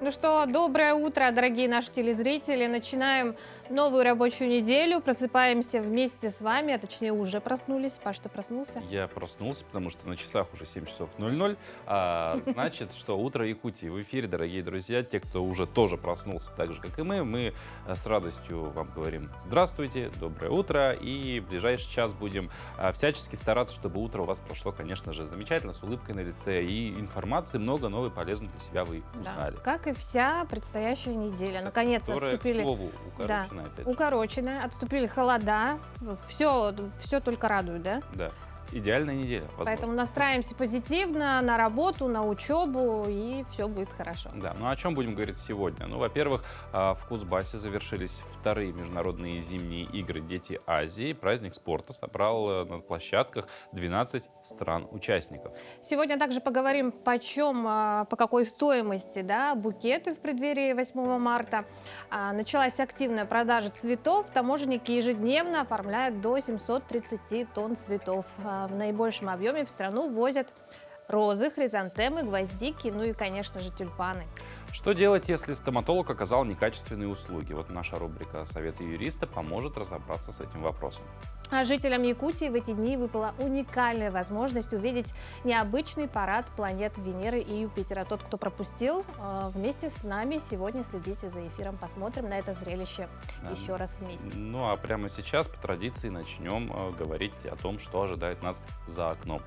Ну что, доброе утро, дорогие наши телезрители. Начинаем новую рабочую неделю. Просыпаемся вместе с вами, а точнее уже проснулись. Паш, ты проснулся? Я проснулся, потому что на часах уже 7 часов 00, значит, что утро Якутии в эфире, дорогие друзья. Те, кто уже тоже проснулся так же, как и мы с радостью вам говорим здравствуйте, доброе утро, и в ближайший час будем всячески стараться, чтобы утро у вас прошло, конечно же, замечательно, с улыбкой на лице, и информации много новой, полезной для себя вы узнали. Да, как и вся предстоящая неделя. Наконец-то Которая, к отступили... слову, Да, укороченная опять. укороченная, отступили холода. Все только радует, да? Да, идеальная неделя, возможно. Поэтому настраиваемся позитивно на работу, на учебу, и все будет хорошо. Да, ну о чем будем говорить сегодня? Ну, во-первых, в Кузбассе завершились вторые международные зимние игры «Дети Азии». Праздник спорта собрал на площадках 12 стран-участников. Сегодня также поговорим, по какой стоимости, да, букеты в преддверии 8 марта. Началась активная продажа цветов. Таможенники ежедневно оформляют до 730 тонн цветов. В наибольшем объеме в страну возят розы, хризантемы, гвоздики, ну и, конечно же, тюльпаны. Что делать, если стоматолог оказал некачественные услуги? Вот наша рубрика «Советы юриста» поможет разобраться с этим вопросом. А жителям Якутии в эти дни выпала уникальная возможность увидеть необычный парад планет Венеры и Юпитера. Тот, кто пропустил, вместе с нами сегодня следите за эфиром, посмотрим на это зрелище еще раз вместе. Ну а прямо сейчас, по традиции, начнем говорить о том, что ожидает нас за окном.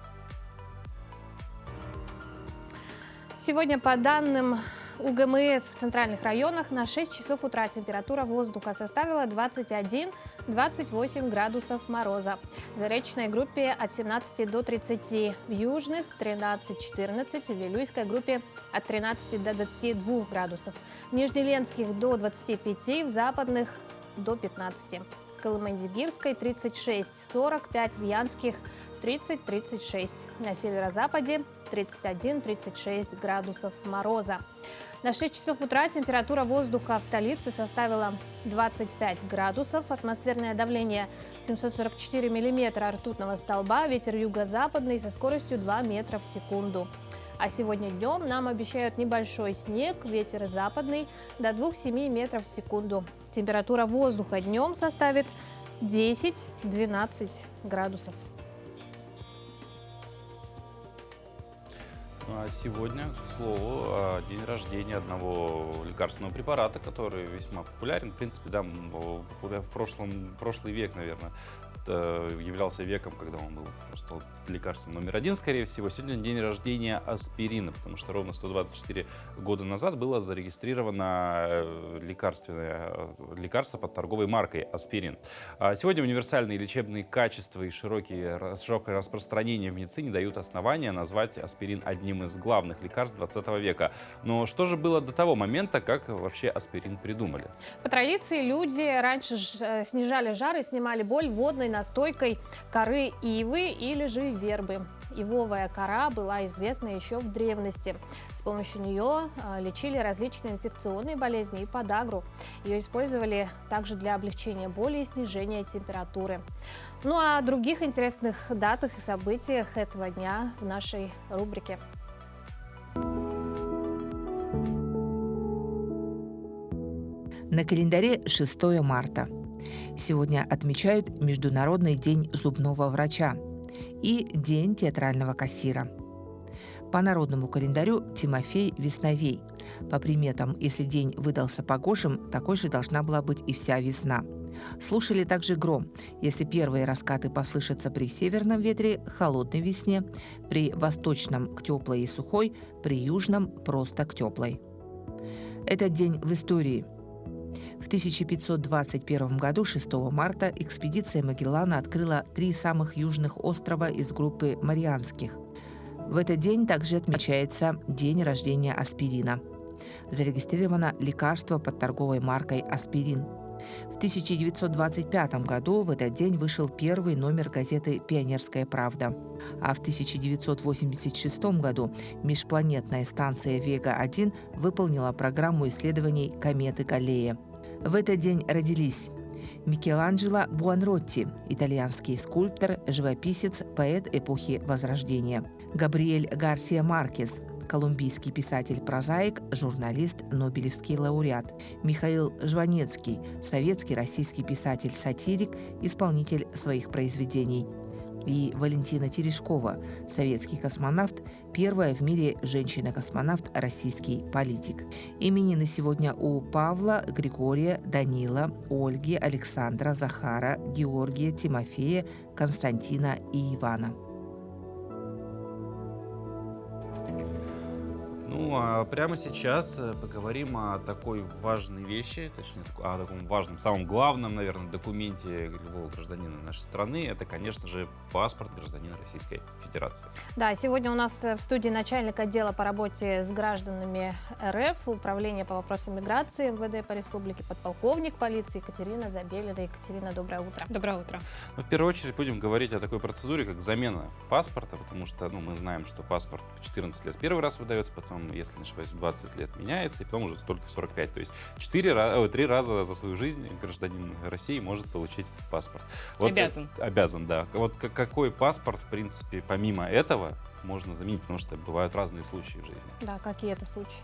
Сегодня, по данным УГМС, в центральных районах на 6 часов утра температура воздуха составила 21-28 градусов мороза. В заречной группе от 17 до 30, в южных 13-14, в Вилюйской группе от 13 до 22 градусов, в Нижнеленских до 25, в западных до 15. В Колымандигирской 36-45, в Янских 30-36, на северо-западе 31-36 градусов мороза. На 6 часов утра температура воздуха в столице составила 25 градусов, атмосферное давление 744 миллиметра ртутного столба, ветер юго-западный со скоростью 2 метра в секунду. А сегодня днем нам обещают небольшой снег, ветер западный до 2,7 метров в секунду. Температура воздуха днем составит 10-12 градусов. Ну, а сегодня, к слову, день рождения одного лекарственного препарата, который весьма популярен. В принципе, да, в прошлый век, наверное, являлся веком, когда он был просто лекарством номер один, скорее всего. Сегодня день рождения аспирина, потому что ровно 124 года назад было зарегистрировано лекарство под торговой маркой аспирин. Сегодня универсальные лечебные качества и широкое распространение в медицине дают основания назвать аспирин одним из главных лекарств 20 века. Но что же было до того момента, как вообще аспирин придумали? По традиции люди раньше снижали жар и снимали боль водной настойкой коры ивы или же вербы. Ивовая кора была известна еще в древности. С помощью нее лечили различные инфекционные болезни и подагру. Ее использовали также для облегчения боли и снижения температуры. Ну а о других интересных датах и событиях этого дня в нашей рубрике. На календаре 6 марта. Сегодня отмечают Международный день зубного врача и День театрального кассира. По народному календарю Тимофей Весновей. По приметам, если день выдался погожим, такой же должна была быть и вся весна. Слушали также гром. Если первые раскаты послышатся при северном ветре, холодной весне, при восточном к теплой и сухой, при южном просто к теплой. Этот день в истории. В 1521 году, 6 марта, экспедиция Магеллана открыла 3 самых южных острова из группы Марианских. В этот день также отмечается день рождения аспирина. Зарегистрировано лекарство под торговой маркой «Аспирин». В 1925 году в этот день вышел первый номер газеты «Пионерская правда». А в 1986 году межпланетная станция «Вега-1» выполнила программу исследований кометы Галлея. В этот день родились Микеланджело Буонаротти, итальянский скульптор, живописец, поэт эпохи Возрождения; Габриэль Гарсия Маркес, колумбийский писатель-прозаик, журналист, нобелевский лауреат; Михаил Жванецкий, советский российский писатель-сатирик, исполнитель своих произведений; и Валентина Терешкова, советский космонавт, первая в мире женщина-космонавт, российский политик. Именины сегодня у Павла, Григория, Данила, Ольги, Александра, Захара, Георгия, Тимофея, Константина и Ивана. Ну, а прямо сейчас поговорим о такой важной вещи, точнее, о таком важном, самом главном, наверное, документе любого гражданина нашей страны. Это, конечно же, паспорт гражданина Российской Федерации. Да, сегодня у нас в студии начальник отдела по работе с гражданами РФ, Управления по вопросам миграции МВД по республике, подполковник полиции Екатерина Забелина. Екатерина, доброе утро. Доброе утро. Но в первую очередь будем говорить о такой процедуре, как замена паспорта, потому что мы знаем, что паспорт в 14 лет первый раз выдается, потом, если не ошибаюсь, в 20 лет меняется, и потом уже только в 45. То есть 3 раза за свою жизнь гражданин России может получить паспорт. Обязан. Обязан, да. Вот какой паспорт, в принципе, помимо этого можно заменить, потому что бывают разные случаи в жизни. Да, какие это случаи?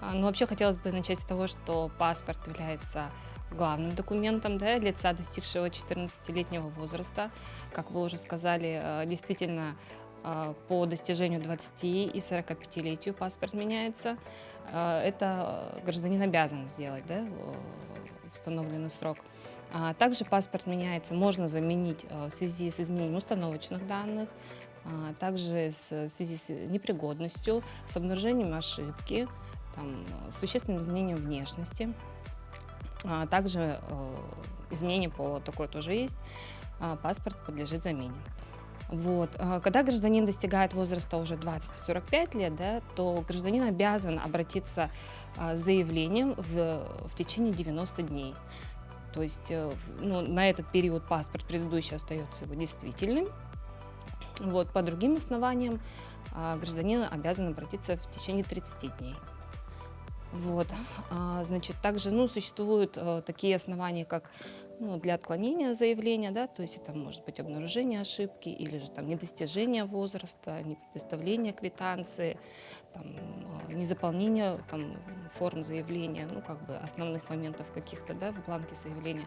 Ну, вообще хотелось бы начать с того, что паспорт является главным документом, да, лица, достигшего 14-летнего возраста. Как вы уже сказали, действительно, по достижению 20 и 45-летию паспорт меняется. Это гражданин обязан сделать, да, в установленный срок. Также паспорт меняется, можно заменить в связи с изменением установочных данных, также в связи с непригодностью, с обнаружением ошибки, с существенным изменением внешности. Также изменение пола, такое тоже есть. Паспорт подлежит замене. Вот. Когда гражданин достигает возраста уже 20-45 лет, да, то гражданин обязан обратиться с заявлением в течение 90 дней. То есть на этот период паспорт предыдущий остается его действительным. Вот. По другим основаниям гражданин обязан обратиться в течение 30 дней. Вот. Значит, также существуют такие основания, как для отклонения заявления, да, то есть это может быть обнаружение ошибки или же недостижение возраста, непредоставление квитанции, незаполнение форм заявления, основных моментов каких-то, да, в бланке заявления.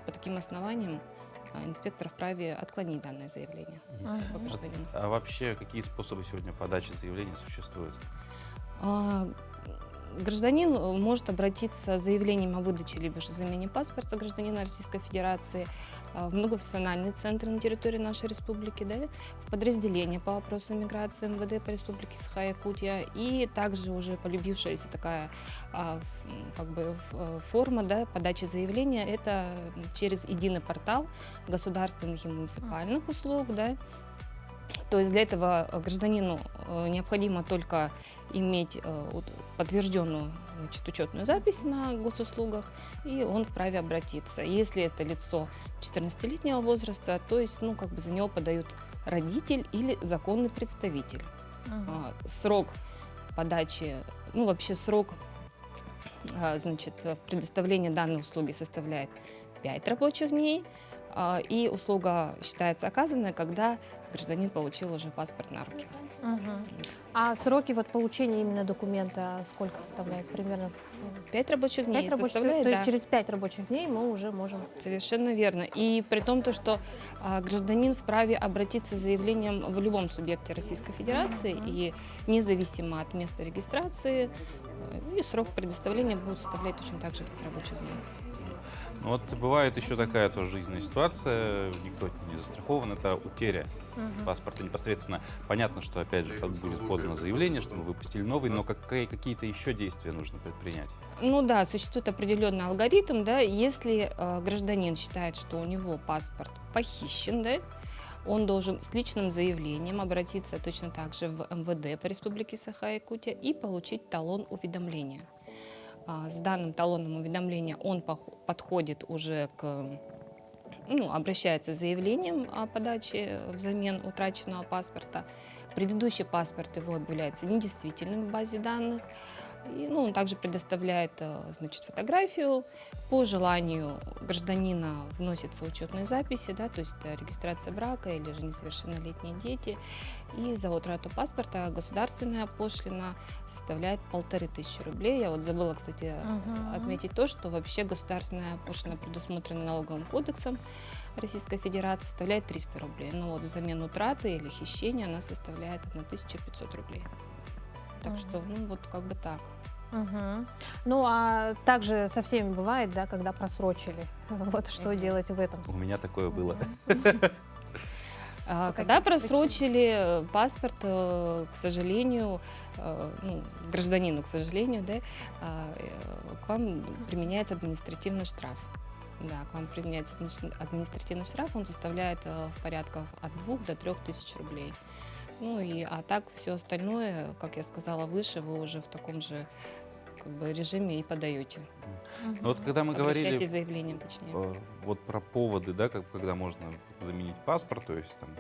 По таким основаниям инспектор вправе отклонить данное заявление по гражданину. А вообще какие способы сегодня подачи заявления существуют? Гражданин может обратиться с заявлением о выдаче либо же замене паспорта гражданина Российской Федерации в многофункциональные центры на территории нашей республики, да, в подразделение по вопросам миграции МВД по республике Саха-Якутия, и также уже полюбившаяся такая форма, да, подачи заявления, это через единый портал государственных и муниципальных услуг, да. То есть для этого гражданину необходимо только иметь подтвержденную, учетную запись на госуслугах, и он вправе обратиться. Если это лицо 14-летнего возраста, то есть за него подают родитель или законный представитель. Срок подачи, вообще срок предоставления данной услуги составляет 5 рабочих дней. И услуга считается оказанной, когда гражданин получил уже паспорт на руки. А сроки получения именно документа сколько составляет? Примерно 5 рабочих дней. 5 рабочих, составляет, то да. есть через 5 рабочих дней мы уже можем... Совершенно верно. И при том, что гражданин вправе обратиться с заявлением в любом субъекте Российской Федерации, и независимо от места регистрации, и срок предоставления будет составлять точно так же 5 рабочих дней. Вот бывает еще такая тоже жизненная ситуация, никто не застрахован, это утеря паспорта непосредственно. Понятно, что, опять же, будет подано заявление, что мы выпустили новый, но какие-то еще действия нужно предпринять? Да, существует определенный алгоритм, да, если гражданин считает, что у него паспорт похищен, да, он должен с личным заявлением обратиться точно так же в МВД по республике Саха-Якутия и получить талон уведомления. С данным талоном уведомления он подходит уже обращается с заявлением о подаче взамен утраченного паспорта. Предыдущий паспорт его объявляется недействительным в базе данных. И, ну, он также предоставляет, значит, фотографию. По желанию гражданина вносятся учетные записи, да, то есть это регистрация брака или же несовершеннолетние дети. И за утрату паспорта государственная пошлина составляет 1500 рублей. Я вот забыла, кстати, Мгм. отметить то, что вообще государственная пошлина, предусмотрена налоговым кодексом Российской Федерации, составляет 300 рублей. Но вот взамен утраты или хищения она составляет 1500 рублей. Так Мгм. что, ну, вот как бы так. Мгм. Ну, а также со всеми бывает, да, когда просрочили. Вот что Мгм. делать в этом У случае? меня такое было. По Когда каким просрочили паспорт, к сожалению, ну, гражданину, к сожалению, да, к вам применяется административный штраф. Да, к вам применяется административный штраф, он составляет в порядках от 2 до 3 тысяч рублей. Ну и, а так все остальное, как я сказала выше, вы уже в таком же как бы режиме и подаете. Мгм. Но вот когда мы говорили Обращайтесь с заявлением, точнее. вот про поводы, да, когда можно заменить паспорт, то есть там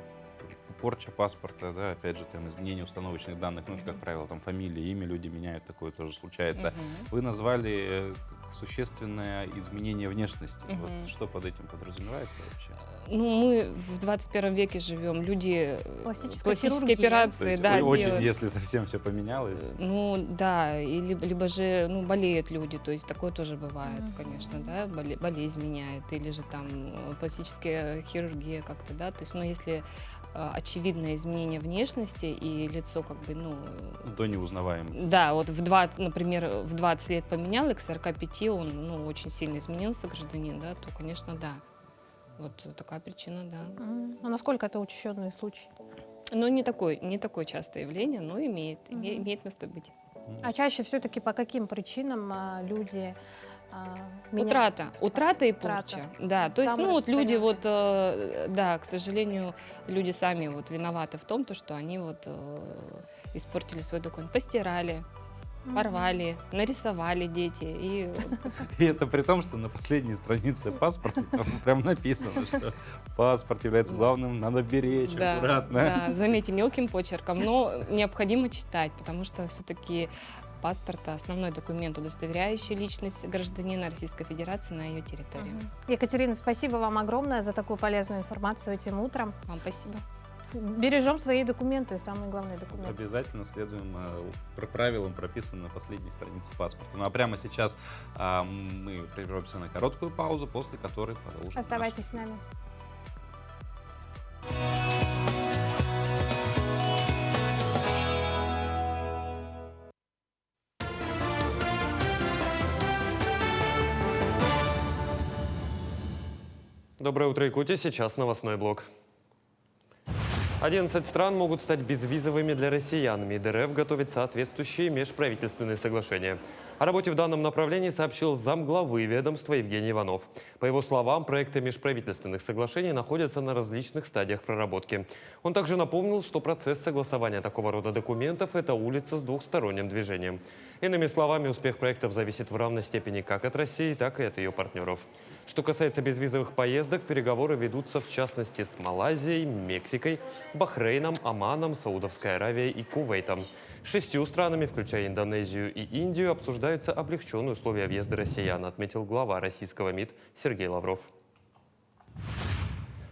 порча паспорта, да, опять же, там изменение установочных данных, ну, это, как правило, там фамилия, имя люди меняют, такое тоже случается. Мгм. Вы назвали как существенное изменение внешности. Мгм. Вот что под этим подразумевается вообще? Ну, мы в 21 веке живем, люди Пластическая пластические хирургия. То операции, есть да, очень, делают. если совсем все поменялось. Ну, да, и либо же, ну, болеют люди, то есть такое тоже бывает, Мгм. конечно, да, болезнь меняет, или же там пластическая хирургия как-то, да, то есть, ну, если очевидное изменение внешности и лицо как бы, ну, До неузнаваемости. да, вот в 20, например, в 20 лет поменял, и к 45 он, ну, очень сильно изменился, гражданин, да, то, конечно, да. Вот такая причина, да. А насколько это учащенный случай? Но не такое частое явление, но имеет место быть. А чаще все-таки по каким причинам люди меняют Утрата. паспорт? Утрата и Утрата. порча. Да, то есть, Самый ну вот люди распространенный. вот, да, к сожалению, люди сами вот виноваты в том, то, что они вот испортили свой документ. Постирали, порвали, нарисовали дети. И И это при том, что на последней странице паспорта там прям написано, что паспорт является главным, надо беречь да, аккуратно. да, заметьте, мелким почерком, но необходимо читать, потому что все-таки паспорт — основной документ, удостоверяющий личность гражданина Российской Федерации на ее территории. Екатерина, спасибо вам огромное за такую полезную информацию этим утром. Вам спасибо. Бережем свои документы, самые главные документы. Обязательно следуем правилам, прописанным на последней странице паспорта. Ну а прямо сейчас мы прервемся на короткую паузу, после которой продолжим. Оставайтесь с нами. Доброе утро, Якутия. Сейчас новостной блок. 11 стран могут стать безвизовыми для россиян. МИД РФ готовит соответствующие межправительственные соглашения. О работе в данном направлении сообщил замглавы ведомства Евгений Иванов. По его словам, проекты межправительственных соглашений находятся на различных стадиях проработки. Он также напомнил, что процесс согласования такого рода документов – это улица с двухсторонним движением. Иными словами, успех проектов зависит в равной степени как от России, так и от ее партнеров. Что касается безвизовых поездок, переговоры ведутся в частности с Малайзией, Мексикой, Бахрейном, Оманом, Саудовской Аравией и Кувейтом. 6 странами, включая Индонезию и Индию, обсуждаются облегченные условия въезда россиян, отметил глава российского МИД Сергей Лавров.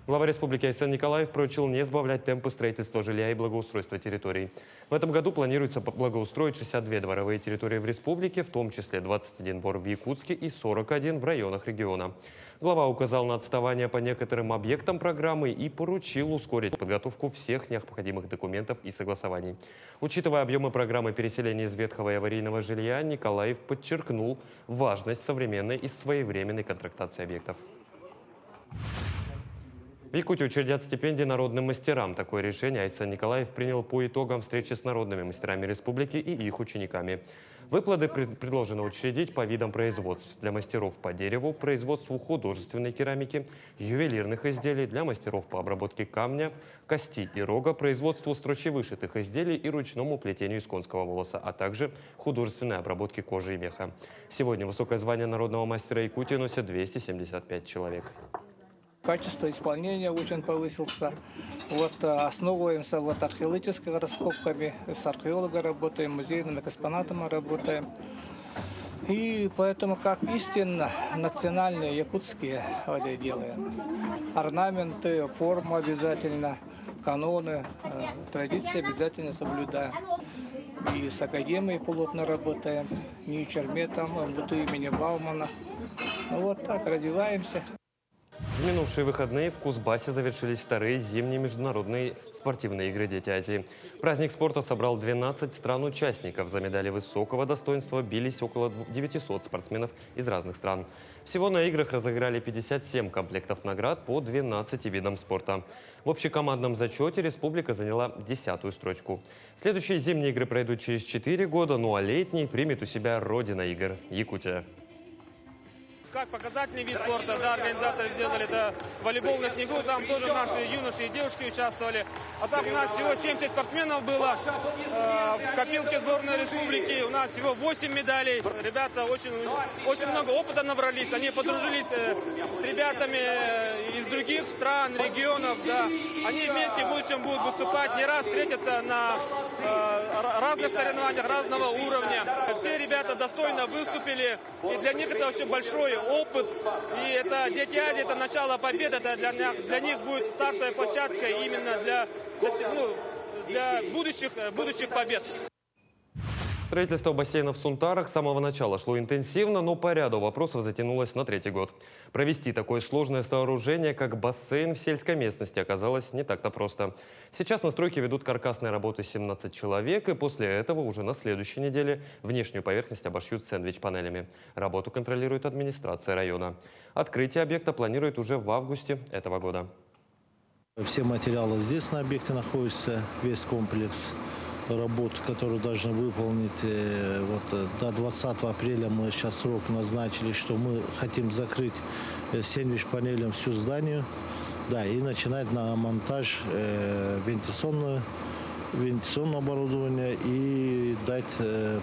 Глава республики Айсен Николаев поручил не сбавлять темпы строительства жилья и благоустройства территорий. В этом году планируется благоустроить 62 дворовые территории в республике, в том числе 21 двор в Якутске и 41 в районах региона. Глава указал на отставание по некоторым объектам программы и поручил ускорить подготовку всех необходимых документов и согласований. Учитывая объемы программы переселения из ветхого и аварийного жилья, Николаев подчеркнул важность современной и своевременной контрактации объектов. В Якутии учредят стипендии народным мастерам. Такое решение Айсен Николаев принял по итогам встречи с народными мастерами республики и их учениками. Выплаты предложено учредить по видам производств: для мастеров по дереву, производству художественной керамики, ювелирных изделий, для мастеров по обработке камня, кости и рога, производству строчевышитых изделий и ручному плетению из конского волоса, а также художественной обработке кожи и меха. Сегодня высокое звание народного мастера Якутии носят 275 человек. качество исполнения очень повысился. Вот основываемся вот археологическими раскопками, с археологом работаем, музейными экспонатами работаем. И поэтому как истинно национальные якутские вот, делаем. Орнаменты, форма обязательно, каноны, традиции обязательно соблюдаем. И с академией плотно работаем, не черметом, МВТ имени Баумана. Ну, вот так развиваемся. В минувшие выходные в Кузбассе завершились вторые зимние международные спортивные игры «Дети Азии». Праздник спорта собрал 12 стран-участников. За медали высокого достоинства бились около 900 спортсменов из разных стран. Всего на играх разыграли 57 комплектов наград по 12 видам спорта. В общекомандном зачете республика заняла 10-ю строчку. Следующие зимние игры пройдут через 4 года, ну а летний примет у себя родина игр – Якутия. Как показательный вид спорта, да, организаторы сделали это волейбол на снегу, там тоже наши юноши и девушки участвовали. А так у нас всего 70 спортсменов было в копилке сборной республики, у нас всего 8 медалей. Ребята очень много опыта набрались, они подружились с ребятами из других стран, регионов, да. Они вместе в будущем будут выступать, не раз встретятся на разных соревнованиях разного уровня. Все ребята достойно выступили, и для них это очень большой опыт. И это «Дети Азии», это начало победы, это для них будет стартовая площадка именно для будущих побед. Строительство бассейна в Сунтарах с самого начала шло интенсивно, но по ряду вопросов затянулось на 3-й год. Провести такое сложное сооружение, как бассейн в сельской местности, оказалось не так-то просто. Сейчас на стройке ведут каркасные работы 17 человек, и после этого уже на следующей неделе внешнюю поверхность обошьют сэндвич-панелями. Работу контролирует администрация района. Открытие объекта планируют уже в августе этого года. Все материалы здесь на объекте находятся, весь комплекс работ, которые должны выполнить. До 20 апреля мы сейчас срок назначили, что мы хотим закрыть сэндвич-панелем всю здание, да, и начинать на монтаж вентиляционного оборудования и дать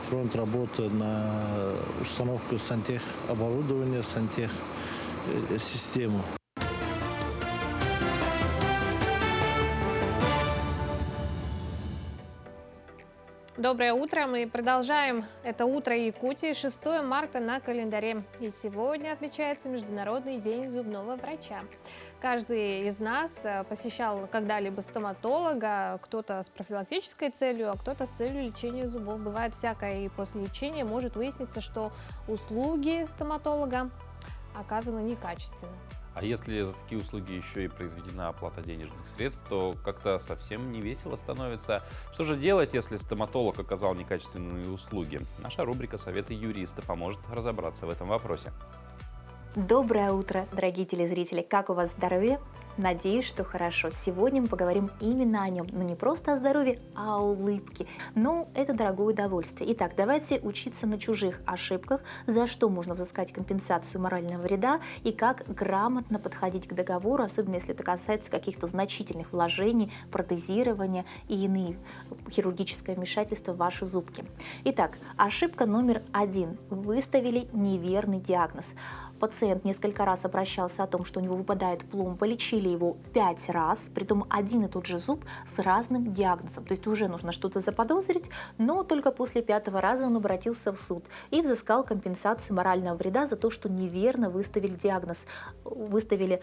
фронт работы на установку сантехоборудования, сантехсистему. Доброе утро. Мы продолжаем это утро Якутии. 6 марта на календаре. И сегодня отмечается Международный день зубного врача. Каждый из нас посещал когда-либо стоматолога, кто-то с профилактической целью, а кто-то с целью лечения зубов. Бывает всякое, и после лечения может выясниться, что услуги стоматолога оказаны некачественно. А если за такие услуги еще и произведена оплата денежных средств, то как-то совсем не весело становится. Что же делать, если стоматолог оказал некачественные услуги? Наша рубрика «Советы юриста» поможет разобраться в этом вопросе. Доброе утро, дорогие телезрители! Как у вас здоровье? Надеюсь, что хорошо. Сегодня мы поговорим именно о нем, но не просто о здоровье, а о улыбке. Но это дорогое удовольствие. Итак, давайте учиться на чужих ошибках, за что можно взыскать компенсацию морального вреда и как грамотно подходить к договору, особенно если это касается каких-то значительных вложений, протезирования и иные хирургическое вмешательство в ваши зубки. Итак, ошибка номер 1. Выставили неверный диагноз. Пациент несколько раз обращался о том, что у него выпадает пломба, полечили его 5 раз, притом один и тот же зуб с разным диагнозом. То есть уже нужно что-то заподозрить, но только после 5-го раза он обратился в суд и взыскал компенсацию морального вреда за то, что неверно выставили диагноз. Выставили,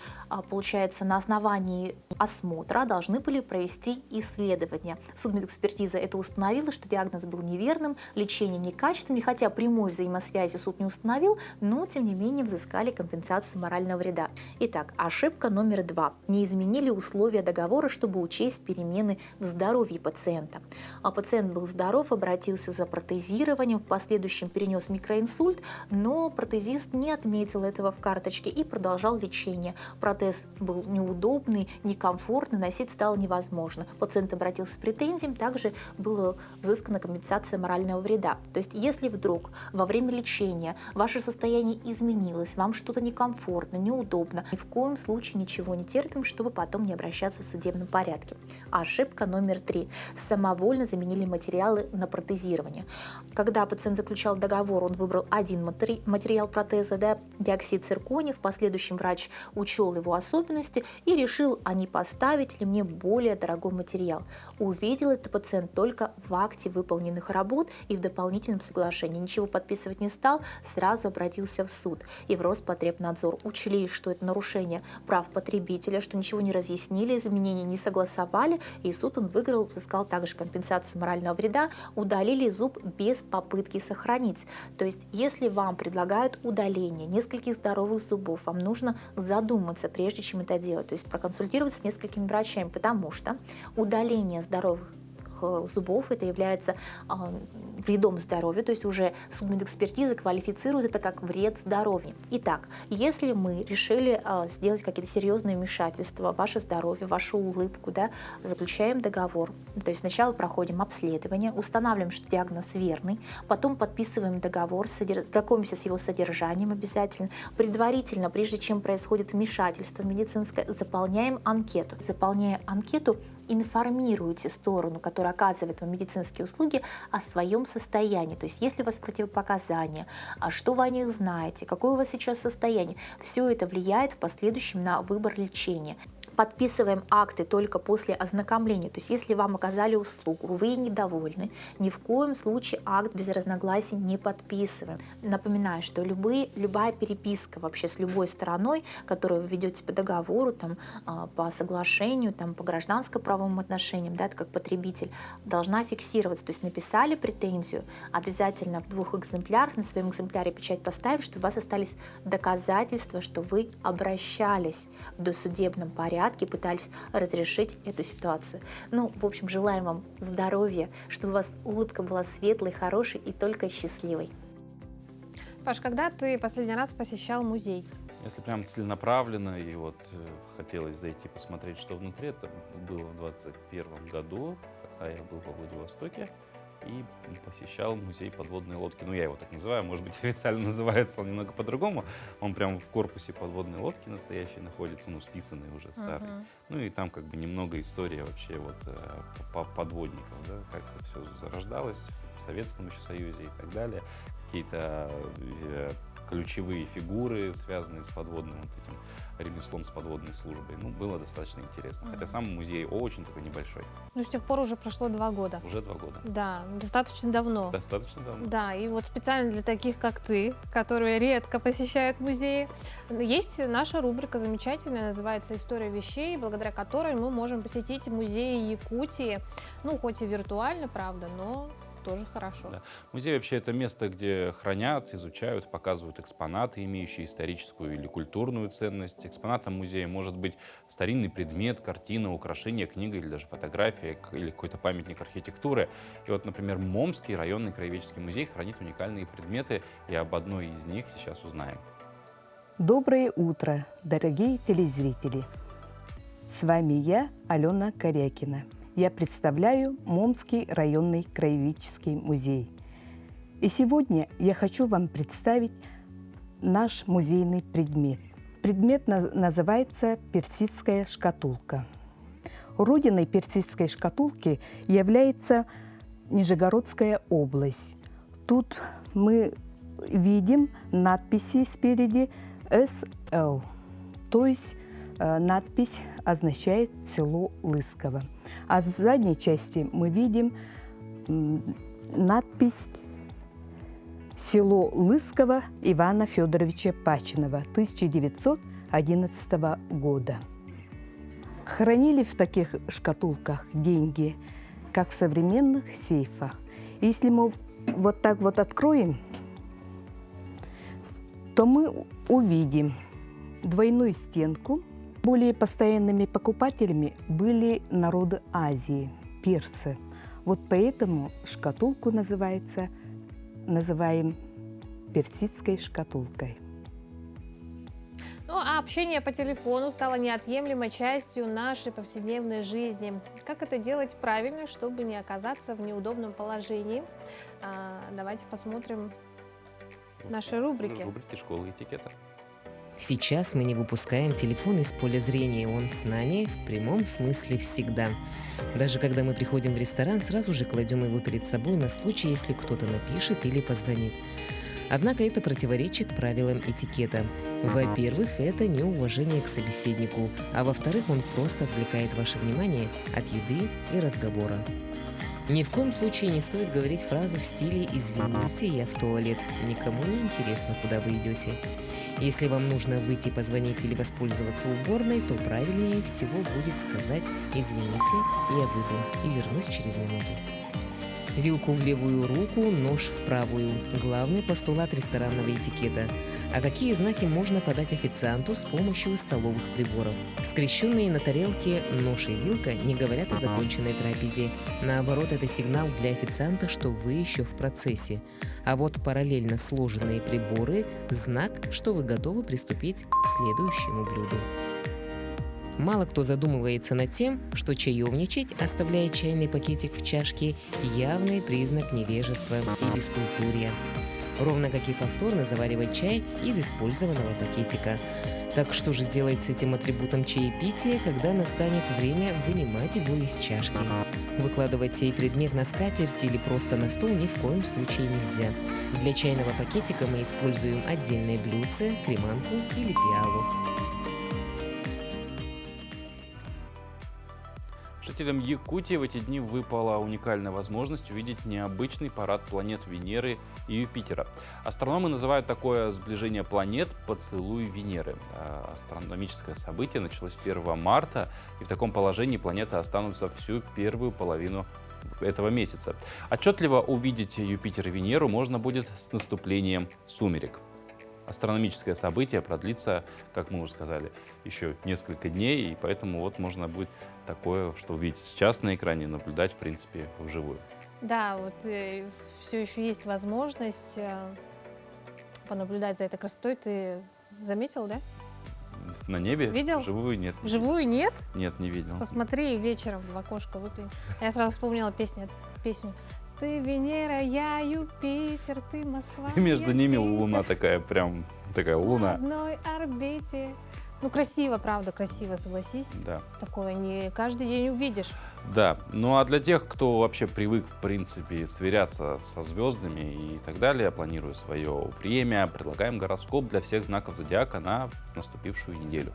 получается, на основании осмотра должны были провести исследование. Судмедэкспертиза это установила, что диагноз был неверным, лечение некачественным, хотя прямой взаимосвязи суд не установил, но тем не менее взыскали компенсацию морального вреда. Итак, ошибка номер 2. Не изменили условия договора, чтобы учесть перемены в здоровье пациента. А пациент был здоров, обратился за протезированием, в последующем перенес микроинсульт, но протезист не отметил этого в карточке и продолжал лечение. Протез был неудобный, некомфортный, носить стало невозможно. Пациент обратился с претензией, также была взыскана компенсация морального вреда. То есть, если вдруг во время лечения ваше состояние изменилось, понравилось, вам что-то некомфортно, неудобно, ни в коем случае ничего не терпим, чтобы потом не обращаться в судебном порядке. Ошибка номер 3. Самовольно заменили материалы на протезирование. Когда пациент заключал договор, он выбрал один материал протеза, да, диоксид циркония. В последующем врач учел его особенности и решил, а не поставить ли мне более дорогой материал. Увидел это пациент только в акте выполненных работ и в дополнительном соглашении. Ничего подписывать не стал, сразу обратился в суд. И в Роспотребнадзор учли, что это нарушение прав потребителя, что ничего не разъяснили, изменения не согласовали, и суд он выиграл, взыскал также компенсацию морального вреда, удалили зуб без попытки сохранить. То есть, если вам предлагают удаление нескольких здоровых зубов, вам нужно задуматься, прежде чем это делать, то есть проконсультироваться с несколькими врачами, потому что удаление здоровых зубов это является вредом здоровью, то есть уже судмедэкспертиза квалифицирует это как вред здоровью. Итак, если мы решили сделать какие-то серьезные вмешательства в ваше здоровье, в вашу улыбку, да, заключаем договор, то есть сначала проходим обследование, устанавливаем, что диагноз верный, потом подписываем договор, знакомимся с его содержанием обязательно, предварительно, прежде чем происходит вмешательство медицинское, заполняем анкету. Заполняя анкету, информируйте сторону, которая оказывает вам медицинские услуги, о своем состоянии. То есть, если у вас противопоказания, что вы о них знаете, какое у вас сейчас состояние, все это влияет в последующем на выбор лечения. Подписываем акты только после ознакомления. То есть, если вам оказали услугу, вы недовольны, ни в коем случае акт без разногласий не подписываем. Напоминаю, что любая переписка вообще с любой стороной, которую вы ведете по договору, там, по соглашению, там, по гражданско-правовым отношениям, да, как потребитель, должна фиксироваться. То есть, написали претензию, обязательно в 2 экземплярах, на своем экземпляре печать поставим, что у вас остались доказательства, что вы обращались в досудебном порядке, пытались разрешить эту ситуацию. Ну, в общем, желаем вам здоровья, чтобы у вас улыбка была светлой, хорошей и только счастливой. Паш, когда ты последний раз посещал музей? Если прям целенаправленно и вот хотелось зайти посмотреть, что внутри, это было в 2021 году, когда я был во Владивостоке и посещал музей подводной лодки. Ну, я его так называю, может быть, официально называется он немного по-другому. Он прям в корпусе подводной лодки настоящей находится, ну, списанный уже старый. Ну, и там как бы немного история вообще вот подводников, да, как это все зарождалось в Советском еще Союзе и так далее. Какие-то ключевые фигуры, связанные с подводным вот этим ремеслом, с подводной службой. Ну, было достаточно интересно. Хотя сам музей очень такой небольшой. Ну, с тех пор уже прошло 2 года. Уже 2 года. Да, достаточно давно. Достаточно давно. Да, и вот специально для таких, как ты, которые редко посещают музеи, есть наша рубрика замечательная, называется «История вещей», благодаря которой мы можем посетить музеи Якутии, ну, хоть и виртуально, правда, но тоже хорошо. Да. Музей вообще это место, где хранят, изучают, показывают экспонаты, имеющие историческую или культурную ценность. Экспонатом музея может быть старинный предмет, картина, украшение, книга или даже фотография, или какой-то памятник архитектуры. И вот, например, Момский районный краеведческий музей хранит уникальные предметы, и об одной из них сейчас узнаем. Доброе утро, дорогие телезрители! С вами я, Алена Корякина. Я представляю Момский районный краеведческий музей. И сегодня я хочу вам представить наш музейный предмет. Предмет называется персидская шкатулка. Родиной персидской шкатулки является Нижегородская область. Тут мы видим надписи спереди «СЛ», то есть надпись означает село Лысково. А в задней части мы видим надпись «Село Лысково Ивана Федоровича Пачинова» 1911 года. Хранили в таких шкатулках деньги, как в современных сейфах. Если мы вот так вот откроем, то мы увидим двойную стенку. Более постоянными покупателями были народы Азии, персы. Вот поэтому шкатулку называем персидской шкатулкой. Ну, а общение по телефону стало неотъемлемой частью нашей повседневной жизни. Как это делать правильно, чтобы не оказаться в неудобном положении? Давайте посмотрим наши рубрики. Рубрики «Школы этикета». Сейчас мы не выпускаем телефон из поля зрения, он с нами в прямом смысле всегда. Даже когда мы приходим в ресторан, сразу же кладем его перед собой на случай, если кто-то напишет или позвонит. Однако это противоречит правилам этикета. Во-первых, это неуважение к собеседнику, а во-вторых, он просто отвлекает ваше внимание от еды и разговора. Ни в коем случае не стоит говорить фразу в стиле «извините, я в туалет». Никому не интересно, куда вы идете. Если вам нужно выйти, позвонить или воспользоваться уборной, то правильнее всего будет сказать «извините, я выйду и вернусь через минуту». Вилку в левую руку, нож в правую. Главный постулат ресторанного этикета. А какие знаки можно подать официанту с помощью столовых приборов? Скрещенные на тарелке нож и вилка не говорят о законченной трапезе. Наоборот, это сигнал для официанта, что вы еще в процессе. А вот параллельно сложенные приборы – знак, что вы готовы приступить к следующему блюду. Мало кто задумывается над тем, что чаевничать, оставляя чайный пакетик в чашке, явный признак невежества и бескультурья. Ровно как и повторно заваривать чай из использованного пакетика. Так что же делать с этим атрибутом чаепития, когда настанет время вынимать его из чашки? Выкладывать сей предмет на скатерть или просто на стол ни в коем случае нельзя. Для чайного пакетика мы используем отдельное блюдце, креманку или пиалу. Жителям Якутии в эти дни выпала уникальная возможность увидеть необычный парад планет Венеры и Юпитера. Астрономы называют такое сближение планет «поцелуй Венеры». Астрономическое событие началось 1 марта, и в таком положении планеты останутся всю первую половину этого месяца. Отчетливо увидеть Юпитер и Венеру можно будет с наступлением сумерек. Астрономическое событие продлится, как мы уже сказали, еще несколько дней, и поэтому вот можно будет такое, что увидеть сейчас на экране, наблюдать, в принципе, вживую. Да, вот все еще есть возможность понаблюдать за этой красотой. Ты заметил, да? На небе? Видел? Вживую нет. Вживую нет? Нет, не видел. Посмотри вечером в окошко выглянь. Я сразу вспомнила песню. Ты Венера, я Юпитер, ты Москва. И между ними Питер. луна такая, прям такая луна. На одной орбите. Ну, красиво, правда, красиво, согласись. Да. Такое не каждый день увидишь. Да, ну а для тех, кто вообще привык, в принципе, сверяться со звездами и так далее, планируя свое время, предлагаем гороскоп для всех знаков зодиака на наступившую неделю.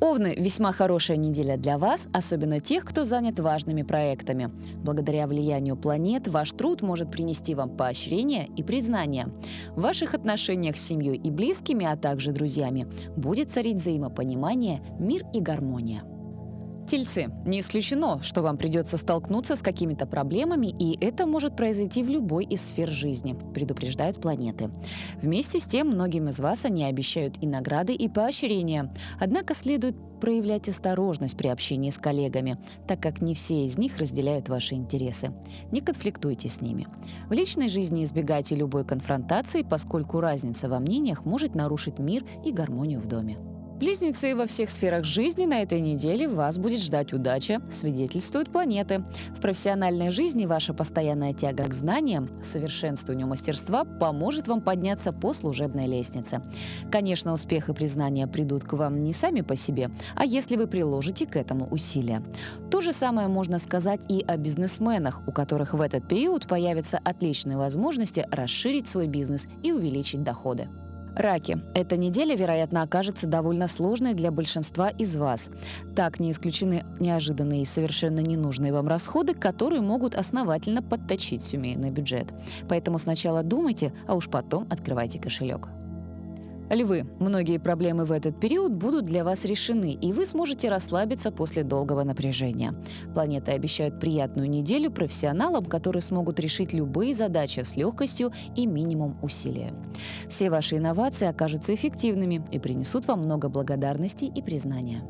Овны, весьма хорошая неделя для вас, особенно тех, кто занят важными проектами. Благодаря влиянию планет ваш труд может принести вам поощрение и признание. В ваших отношениях с семьей и близкими, а также друзьями, будет царить взаимопонимание, мир и гармония. Тельцы, не исключено, что вам придется столкнуться с какими-то проблемами, и это может произойти в любой из сфер жизни, предупреждают планеты. Вместе с тем, многим из вас они обещают и награды, и поощрения. Однако следует проявлять осторожность при общении с коллегами, так как не все из них разделяют ваши интересы. Не конфликтуйте с ними. В личной жизни избегайте любой конфронтации, поскольку разница во мнениях может нарушить мир и гармонию в доме. Близнецы, во всех сферах жизни на этой неделе вас будет ждать удача, свидетельствуют планеты. В профессиональной жизни ваша постоянная тяга к знаниям, совершенствованию мастерства поможет вам подняться по служебной лестнице. Конечно, успех и признание придут к вам не сами по себе, а если вы приложите к этому усилия. То же самое можно сказать и о бизнесменах, у которых в этот период появятся отличные возможности расширить свой бизнес и увеличить доходы. Раки. Эта неделя, вероятно, окажется довольно сложной для большинства из вас. Так не исключены неожиданные и совершенно ненужные вам расходы, которые могут основательно подточить семейный бюджет. Поэтому сначала думайте, а уж потом открывайте кошелек. Львы. Многие проблемы в этот период будут для вас решены, и вы сможете расслабиться после долгого напряжения. Планеты обещают приятную неделю профессионалам, которые смогут решить любые задачи с легкостью и минимум усилия. Все ваши инновации окажутся эффективными и принесут вам много благодарности и признания.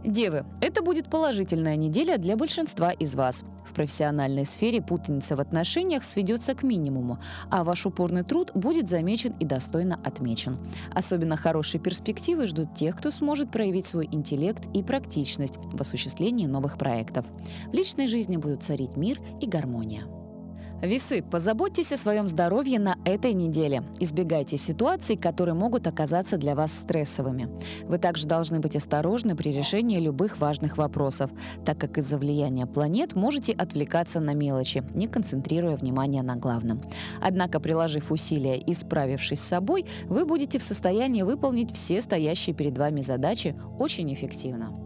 Девы. Это будет положительная неделя для большинства из вас. В профессиональной сфере путаница в отношениях сведется к минимуму, а ваш упорный труд будет замечен и достойно отмечен. Особенно хорошие перспективы ждут тех, кто сможет проявить свой интеллект и практичность в осуществлении новых проектов. В личной жизни будут царить мир и гармония. Весы, позаботьтесь о своем здоровье на этой неделе. Избегайте ситуаций, которые могут оказаться для вас стрессовыми. Вы также должны быть осторожны при решении любых важных вопросов, так как из-за влияния планет можете отвлекаться на мелочи, не концентрируя внимание на главном. Однако, приложив усилия и справившись с собой, вы будете в состоянии выполнить все стоящие перед вами задачи очень эффективно.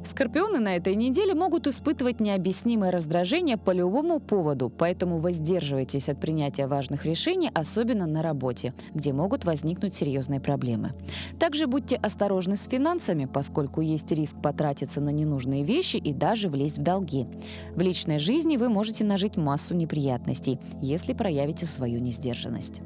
Скорпионы на этой неделе могут испытывать необъяснимое раздражение по любому поводу, поэтому воздерживайтесь от принятия важных решений, особенно на работе, где могут возникнуть серьезные проблемы. Также будьте осторожны с финансами, поскольку есть риск потратиться на ненужные вещи и даже влезть в долги. В личной жизни вы можете нажить массу неприятностей, если проявите свою несдержанность.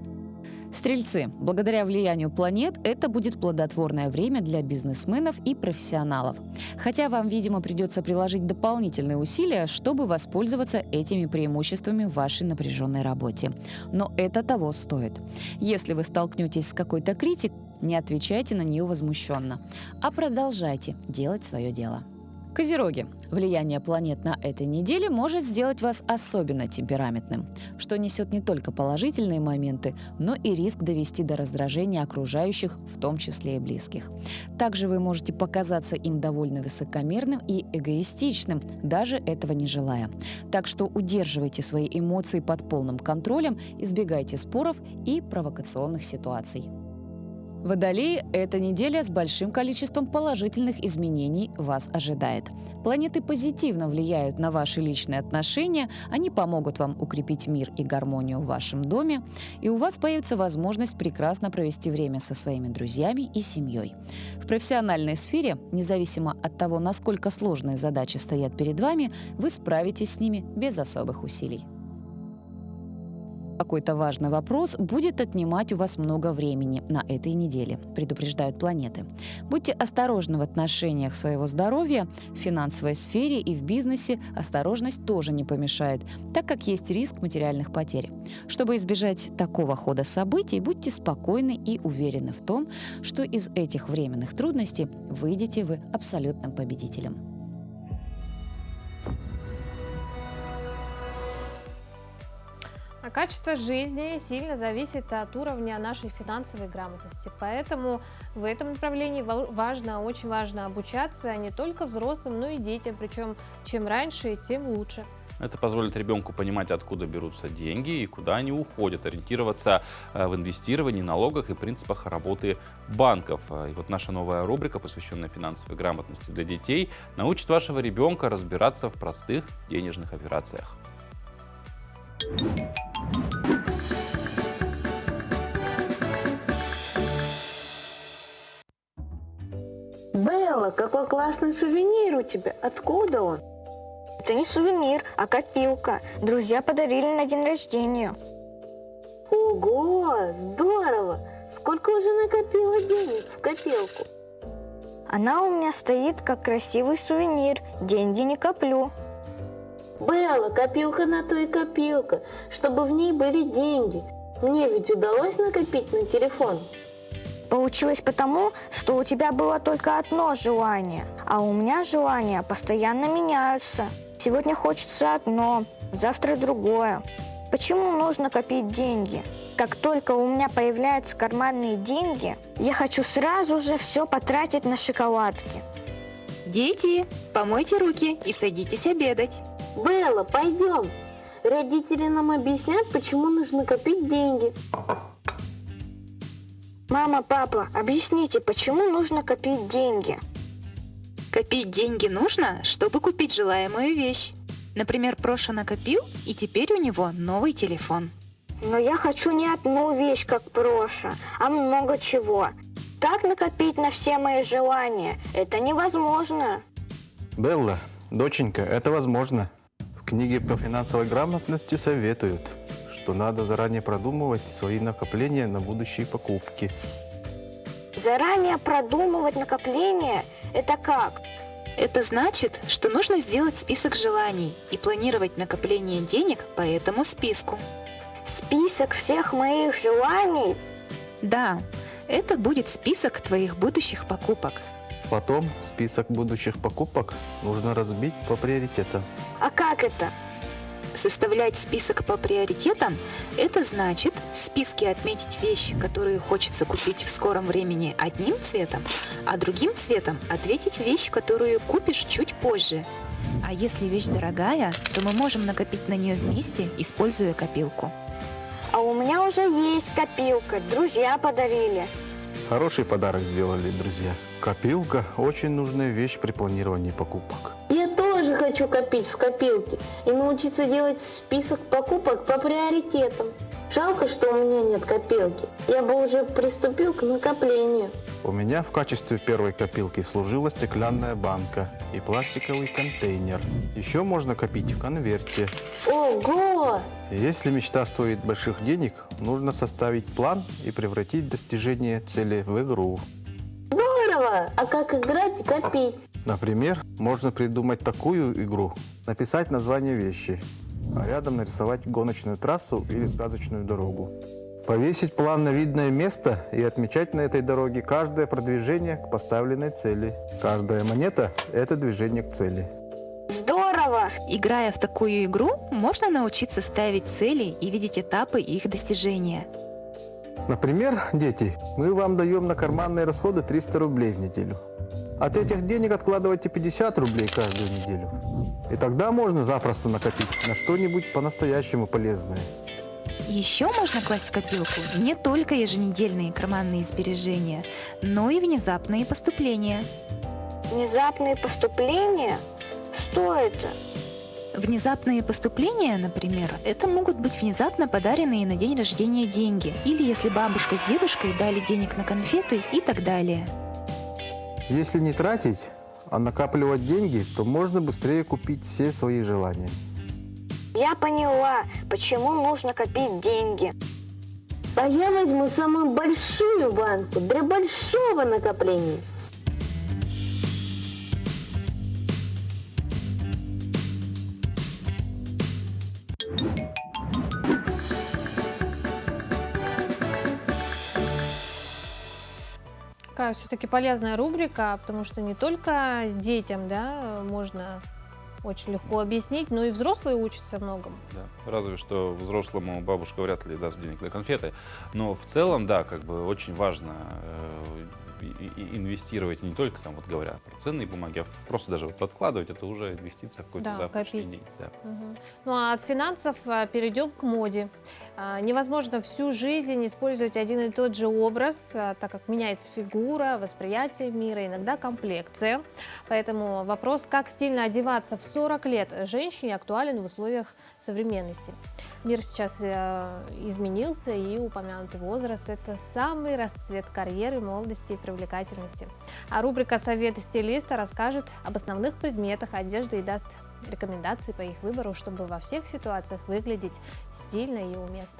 Стрельцы, благодаря влиянию планет, это будет плодотворное время для бизнесменов и профессионалов. Хотя вам, видимо, придется приложить дополнительные усилия, чтобы воспользоваться этими преимуществами в вашей напряженной работе. Но это того стоит. Если вы столкнетесь с какой-то критикой, не отвечайте на нее возмущенно, а продолжайте делать свое дело. Козероги. Влияние планет на этой неделе может сделать вас особенно темпераментным, что несет не только положительные моменты, но и риск довести до раздражения окружающих, в том числе и близких. Также вы можете показаться им довольно высокомерным и эгоистичным, даже этого не желая. Так что удерживайте свои эмоции под полным контролем, избегайте споров и провокационных ситуаций. Водолеи, эта неделя с большим количеством положительных изменений вас ожидает. Планеты позитивно влияют на ваши личные отношения, они помогут вам укрепить мир и гармонию в вашем доме, и у вас появится возможность прекрасно провести время со своими друзьями и семьей. В профессиональной сфере, независимо от того, насколько сложные задачи стоят перед вами, вы справитесь с ними без особых усилий. Какой-то важный вопрос будет отнимать у вас много времени на этой неделе, предупреждают планеты. Будьте осторожны в отношениях своего здоровья, в финансовой сфере и в бизнесе осторожность тоже не помешает, так как есть риск материальных потерь. Чтобы избежать такого хода событий, будьте спокойны и уверены в том, что из этих временных трудностей выйдете вы абсолютным победителем. А качество жизни сильно зависит от уровня нашей финансовой грамотности. Поэтому в этом направлении очень важно обучаться не только взрослым, но и детям. Причем чем раньше, тем лучше. Это позволит ребенку понимать, откуда берутся деньги и куда они уходят, ориентироваться в инвестировании, налогах и принципах работы банков. И вот наша новая рубрика, посвященная финансовой грамотности для детей, научит вашего ребенка разбираться в простых денежных операциях. Белла, какой классный сувенир у тебя. Откуда он? Это не сувенир, а копилка. Друзья подарили на день рождения. Ого, здорово! Сколько уже накопила денег в копилку? Она у меня стоит как красивый сувенир. Деньги не коплю. Белла, копилка на то и копилка, чтобы в ней были деньги. Мне ведь удалось накопить на телефон. Получилось потому, что у тебя было только одно желание, а у меня желания постоянно меняются. Сегодня хочется одно, завтра другое. Почему нужно копить деньги? Как только у меня появляются карманные деньги, я хочу сразу же все потратить на шоколадки. Дети, помойте руки и садитесь обедать. Белла, пойдем. Родители нам объяснят, почему нужно копить деньги. Мама, папа, объясните, почему нужно копить деньги? Копить деньги нужно, чтобы купить желаемую вещь. Например, Проша накопил, и теперь у него новый телефон. Но я хочу не одну вещь, как Проша, а много чего. Так накопить на все мои желания – это невозможно. Белла, доченька, это возможно. В книге по финансовой грамотности советуют, что надо заранее продумывать свои накопления на будущие покупки. Заранее продумывать накопления – это как? Это значит, что нужно сделать список желаний и планировать накопление денег по этому списку. Список всех моих желаний? Да, это будет список твоих будущих покупок. Потом список будущих покупок нужно разбить по приоритетам. А как это? Составлять список по приоритетам – это значит в списке отметить вещи, которые хочется купить в скором времени одним цветом, а другим цветом ответить вещь, которую купишь чуть позже. А если вещь дорогая, то мы можем накопить на нее вместе, используя копилку. А у меня уже есть копилка, друзья подарили. Хороший подарок сделали, друзья. Копилка – очень нужная вещь при планировании покупок. Я тоже хочу копить в копилке и научиться делать список покупок по приоритетам. Жалко, что у меня нет копилки. Я бы уже приступил к накоплению. У меня в качестве первой копилки служила стеклянная банка и пластиковый контейнер. Еще можно копить в конверте. Ого! Если мечта стоит больших денег, нужно составить план и превратить достижение цели в игру. Здорово! А как играть и копить? Например, можно придумать такую игру. Написать название вещи, а рядом нарисовать гоночную трассу или сказочную дорогу. Повесить план на видное место и отмечать на этой дороге каждое продвижение к поставленной цели. Каждая монета – это движение к цели. Здорово! Играя в такую игру, можно научиться ставить цели и видеть этапы их достижения. Например, дети, мы вам даем на карманные расходы 300 рублей в неделю. От этих денег откладывайте 50 рублей каждую неделю. И тогда можно запросто накопить на что-нибудь по-настоящему полезное. Еще можно класть в копилку не только еженедельные карманные сбережения, но и внезапные поступления. Внезапные поступления? Что это? Внезапные поступления, например, это могут быть внезапно подаренные на день рождения деньги, или если бабушка с дедушкой дали денег на конфеты и так далее. Если не тратить, а накапливать деньги, то можно быстрее купить все свои желания. Я поняла, почему нужно копить деньги. А я возьму самую большую банку для большого накопления. Такая все-таки полезная рубрика, потому что не только детям, да, можно очень легко объяснить, но и взрослые учатся многому. Да. Разве что взрослому бабушка вряд ли даст денег на конфеты. Но в целом, да, как бы очень важно инвестировать не только, там, вот говоря про ценные бумаги, а просто даже вот откладывать, это уже инвестиция в какой-то завтрашний день. Да. Угу. Ну а от финансов перейдем к моде. Невозможно всю жизнь использовать один и тот же образ, так как меняется фигура, восприятие мира, иногда комплекция. Поэтому вопрос, как стильно одеваться в 40 лет женщине, актуален в условиях современности. Мир сейчас изменился, и упомянутый возраст – это самый расцвет карьеры, молодости и привлекательности. А рубрика «Советы стилиста» расскажет об основных предметах одежды и даст рекомендации по их выбору, чтобы во всех ситуациях выглядеть стильно и уместно.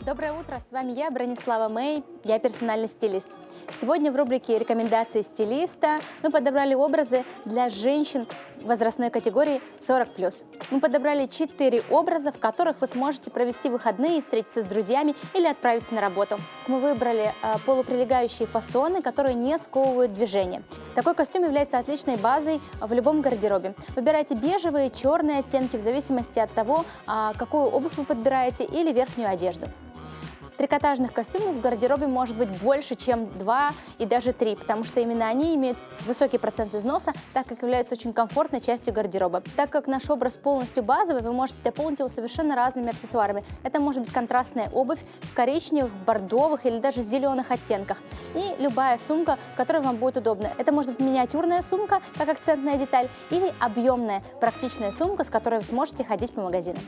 Доброе утро, с вами я, Бронислава Мэй, я персональный стилист. Сегодня в рубрике «Рекомендации стилиста» мы подобрали образы для женщин возрастной категории 40+. Мы подобрали 4 образа, в которых вы сможете провести выходные, встретиться с друзьями или отправиться на работу. Мы выбрали полуприлегающие фасоны, которые не сковывают движение. Такой костюм является отличной базой в любом гардеробе. Выбирайте бежевые, черные оттенки в зависимости от того, какую обувь вы подбираете или верхнюю одежду. Трикотажных костюмов в гардеробе может быть больше, чем 2 и даже 3, потому что именно они имеют высокий процент износа, так как являются очень комфортной частью гардероба. Так как наш образ полностью базовый, вы можете дополнить его совершенно разными аксессуарами. Это может быть контрастная обувь в коричневых, бордовых или даже зеленых оттенках. И любая сумка, которая вам будет удобна. Это может быть миниатюрная сумка, как акцентная деталь, или объемная, практичная сумка, с которой вы сможете ходить по магазинам.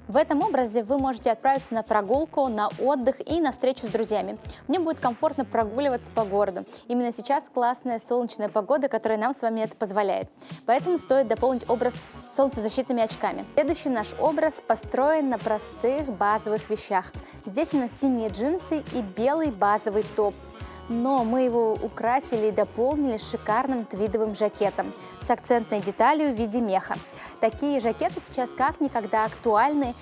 В этом образе вы можете отправиться на прогулку, на отдых и на встречу с друзьями. Мне будет комфортно прогуливаться по городу. Именно сейчас классная солнечная погода, которая нам с вами это позволяет. Поэтому стоит дополнить образ солнцезащитными очками. Следующий наш образ построен на простых базовых вещах. Здесь у нас синие джинсы и белый базовый топ. Но мы его украсили и дополнили шикарным твидовым жакетом с акцентной деталью в виде меха. Такие жакеты сейчас как никогда актуальны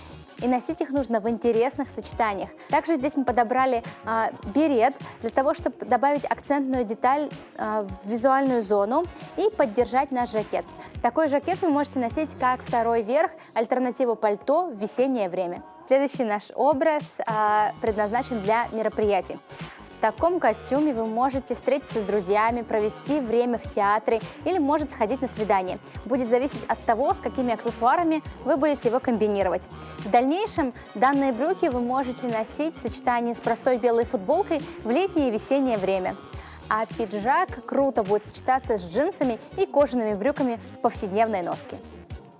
и носить их нужно в интересных сочетаниях. Также здесь мы подобрали берет для того, чтобы добавить акцентную деталь в визуальную зону и поддержать наш жакет. Такой жакет вы можете носить как второй верх, альтернативу пальто в весеннее время. Следующий наш образ предназначен для мероприятий. В таком костюме вы можете встретиться с друзьями, провести время в театре или, может, сходить на свидание. Будет зависеть от того, с какими аксессуарами вы будете его комбинировать. В дальнейшем данные брюки вы можете носить в сочетании с простой белой футболкой в летнее и весеннее время. А пиджак круто будет сочетаться с джинсами и кожаными брюками в повседневной носке.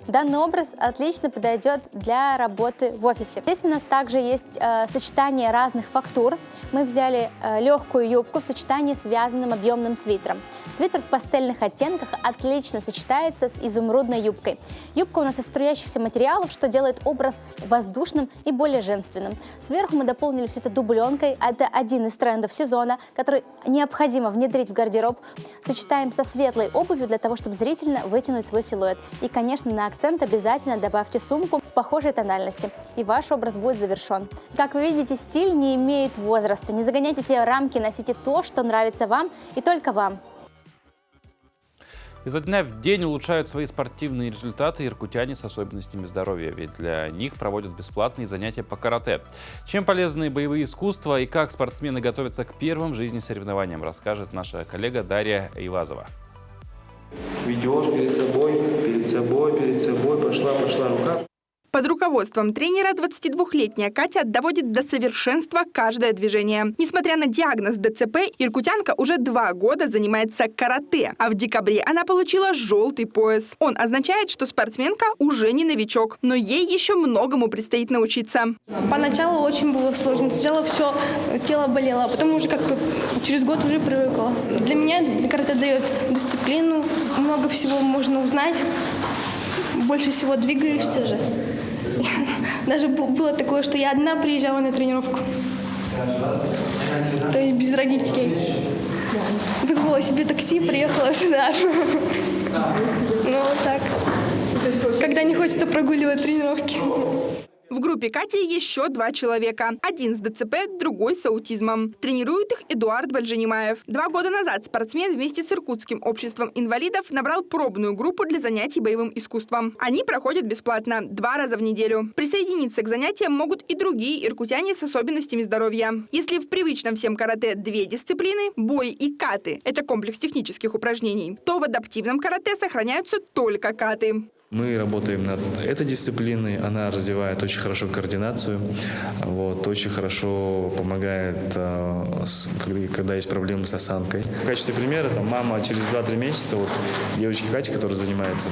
Данный образ отлично подойдет для работы в офисе. Здесь у нас также есть сочетание разных фактур. Мы взяли легкую юбку в сочетании с вязаным объемным свитером. Свитер в пастельных оттенках отлично сочетается с изумрудной юбкой. Юбка у нас из струящихся материалов, что делает образ воздушным и более женственным. Сверху мы дополнили все это дубленкой. Это один из трендов сезона, который необходимо внедрить в гардероб. Сочетаем со светлой обувью для того, чтобы зрительно вытянуть свой силуэт. И, конечно, на акцент обязательно добавьте сумку в похожей тональности, и ваш образ будет завершен. Как вы видите, стиль не имеет возраста. Не загоняйте себе рамки, носите то, что нравится вам и только вам. Изо дня в день улучшают свои спортивные результаты иркутяне с особенностями здоровья, ведь для них проводят бесплатные занятия по карате. Чем полезны боевые искусства и как спортсмены готовятся к первым в жизни соревнованиям, расскажет наша коллега Дарья Айвазова. Ведешь перед собой, пошла рука. Под руководством тренера 22-летняя Катя доводит до совершенства каждое движение. Несмотря на диагноз ДЦП, иркутянка уже 2 года занимается карате, а в декабре она получила желтый пояс. Он означает, что спортсменка уже не новичок, но ей еще многому предстоит научиться. Поначалу очень было сложно. Сначала все тело болело, а потом уже как бы через год уже привыкла. Для меня карате дает дисциплину, много всего можно узнать, больше всего двигаешься же. Даже было такое, что я одна приезжала на тренировку. То есть без родителей. Вызвала себе такси, приехала сюда. Ну вот так. Когда не хочется прогуливать тренировки. В группе Кати еще 2 человека. Один с ДЦП, другой с аутизмом. Тренирует их Эдуард Бальжанимаев. 2 года назад спортсмен вместе с Иркутским обществом инвалидов набрал пробную группу для занятий боевым искусством. Они проходят бесплатно 2 раза в неделю. Присоединиться к занятиям могут и другие иркутяне с особенностями здоровья. Если в привычном всем карате 2 дисциплины – бой и каты – это комплекс технических упражнений, то в адаптивном карате сохраняются только каты. Мы работаем над этой дисциплиной, она развивает очень хорошо координацию, очень хорошо помогает, когда есть проблемы с осанкой. В качестве примера, мама через 2-3 месяца, девочки Кати, которая занимается,